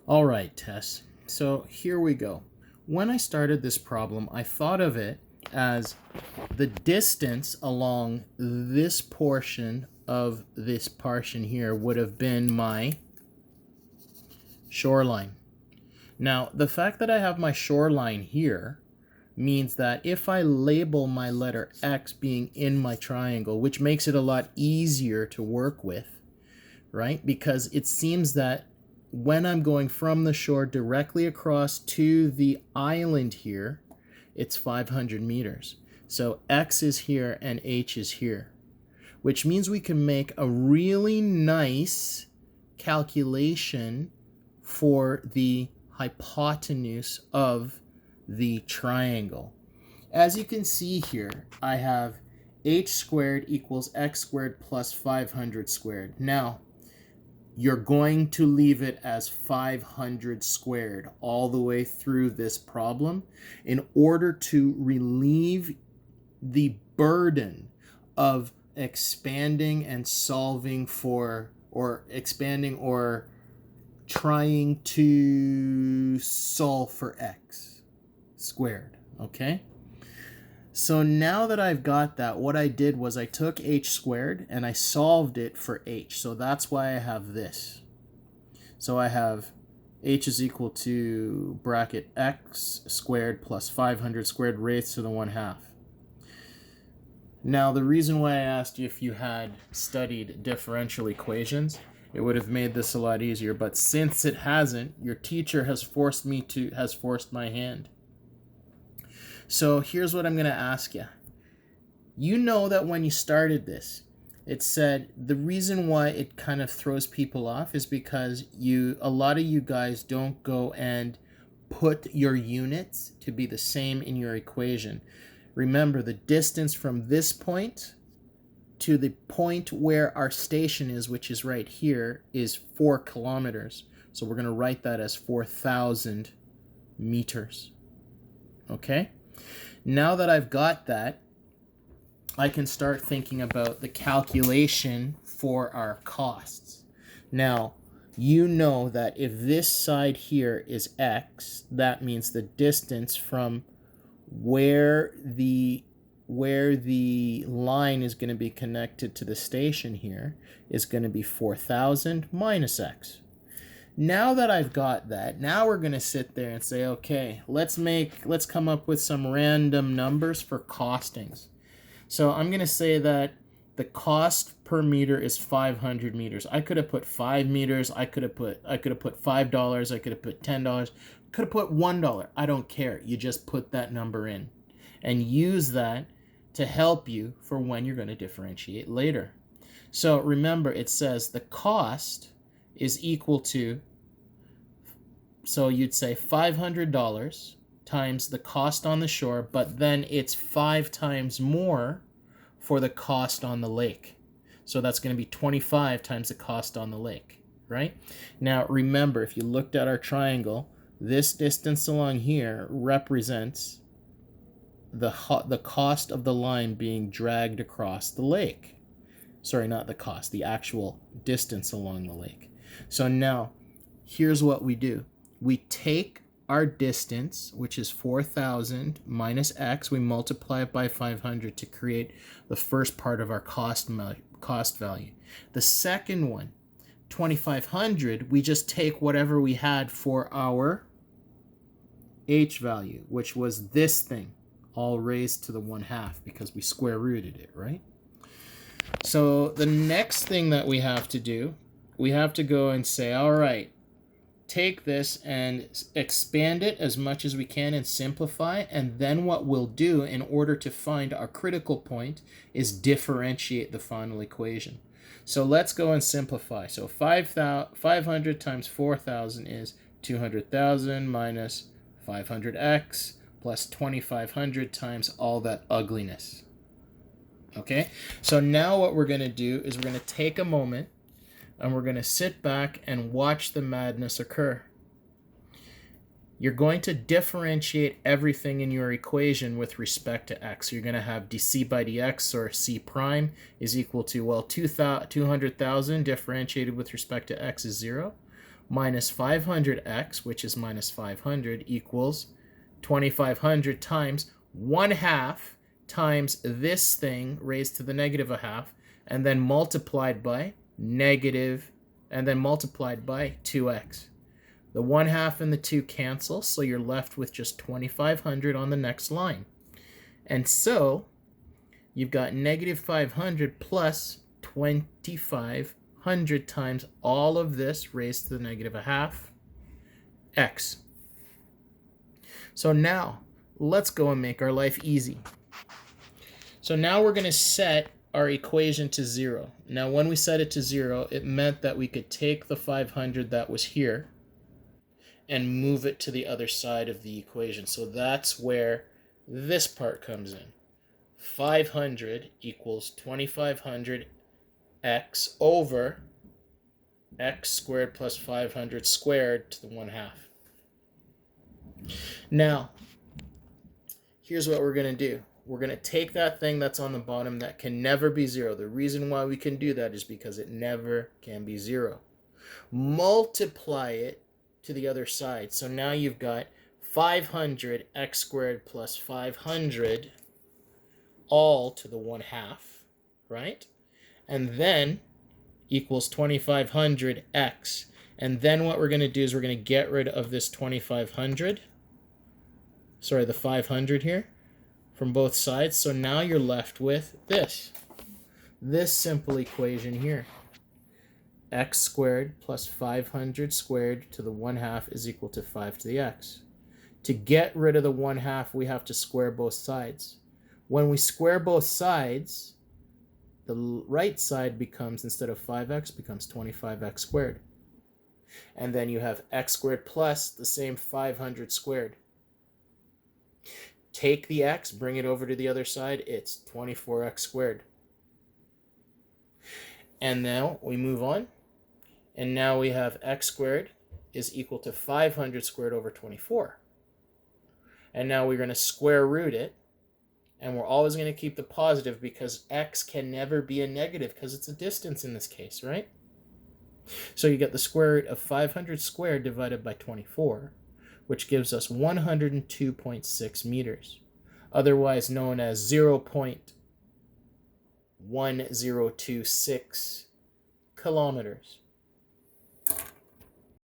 All right, Tess. So here we go. When I started this problem, I thought of it as the distance along this portion of this portion here would have been my shoreline. Now, the fact that I have my shoreline here means that if I label my letter X being in my triangle, which makes it a lot easier to work with, right? Because it seems that when I'm going from the shore directly across to the island here, it's 500 meters. So X is here and H is here, which means we can make a really nice calculation for the hypotenuse of the triangle. As you can see here, I have h squared equals x squared plus 500 squared. Now, you're going to leave it as 500 squared all the way through this problem in order to relieve the burden of expanding and solving for, or expanding or trying to solve for x squared, okay? So now that I've got that, what I did was I took h squared and I solved it for h. So that's why I have this. So I have h is equal to bracket x squared plus 500 squared raised to the 1/2. Now, the reason why I asked you if you had studied differential equations, it would have made this a lot easier. But since it hasn't, your teacher has forced my hand. So here's what I'm going to ask you. You know that when you started this, it said the reason why it kind of throws people off is because a lot of you guys don't go and put your units to be the same in your equation. Remember, the distance from this point to the point where our station is, which is right here, is 4 kilometers. So we're going to write that as 4,000 meters. Okay? Now that I've got that, I can start thinking about the calculation for our costs. Now, you know that if this side here is x, that means the distance from where the line is going to be connected to the station here is going to be 4,000 minus x. Now that I've got that, now we're going to sit there and say, okay, let's come up with some random numbers for costings. So I'm going to say that the cost per meter is 500 meters. I could have put 5 meters. I could have put $5. I could have put $10. Could have put $1. I don't care. You just put that number in and use that to help you for when you're going to differentiate later. So remember, it says the cost is equal to, so you'd say $500 times the cost on the shore, but then it's 5 times more for the cost on the lake. So that's going to be 25 times the cost on the lake, right? Now remember, if you looked at our triangle, this distance along here represents the cost of the line being dragged across the lake. Sorry, not the cost, the actual distance along the lake. So now, here's what we do. We take our distance, which is 4,000 minus x, we multiply it by 500 to create the first part of our cost value. The second one, 2,500, we just take whatever we had for our h value, which was this thing, all raised to the 1/2 because we square rooted it, right? So the next thing that we have to do, we have to go and say, all right, take this and expand it as much as we can and simplify. And then what we'll do in order to find our critical point is differentiate the final equation. So let's go and simplify. So 500 times 4,000 is 200,000 minus 500x plus 2,500 times all that ugliness. Okay, so now what we're going to do is we're going to take a moment and we're going to sit back and watch the madness occur. You're going to differentiate everything in your equation with respect to x. You're going to have dc by dx, or c prime, is equal to, well, 200,000 differentiated with respect to x is 0. minus 500x, which is minus 500, equals 2500 times 1/2 times this thing raised to the negative 1/2, and then multiplied by negative, and then multiplied by 2x. The 1/2 and the 2 cancel, so you're left with just 2500 on the next line. And so you've got negative 500 plus 2500 times all of this raised to the negative 1/2 x. So now let's go and make our life easy. So now we're going to set our equation to 0. Now when we set it to 0, it meant that we could take the 500 that was here and move it to the other side of the equation. So that's where this part comes in. 500 equals 2500x over x squared plus 500 squared to the 1/2. Now, here's what we're going to do. We're going to take that thing that's on the bottom that can never be 0. The reason why we can do that is because it never can be 0. Multiply it to the other side. So now you've got 500 x squared plus 500 all to the 1/2, right? And then equals 2500x. And then what we're going to do is we're going to get rid of this 2500. Sorry, the 500 here from both sides. So now you're left with this simple equation here. X squared plus 500 squared to the 1/2 is equal to 5 to the x. To get rid of the 1/2, we have to square both sides. When we square both sides, the right side becomes, instead of 5x, becomes 25x squared. And then you have x squared plus the same 500 squared. Take the x, bring it over to the other side, it's 24x squared. And now we move on. And now we have x squared is equal to 500 squared over 24. And now we're going to square root it. And we're always going to keep the positive because x can never be a negative because it's a distance in this case, right? So you get the square root of 500 squared divided by 24, which gives us 102.6 meters, otherwise known as 0.1026 kilometers.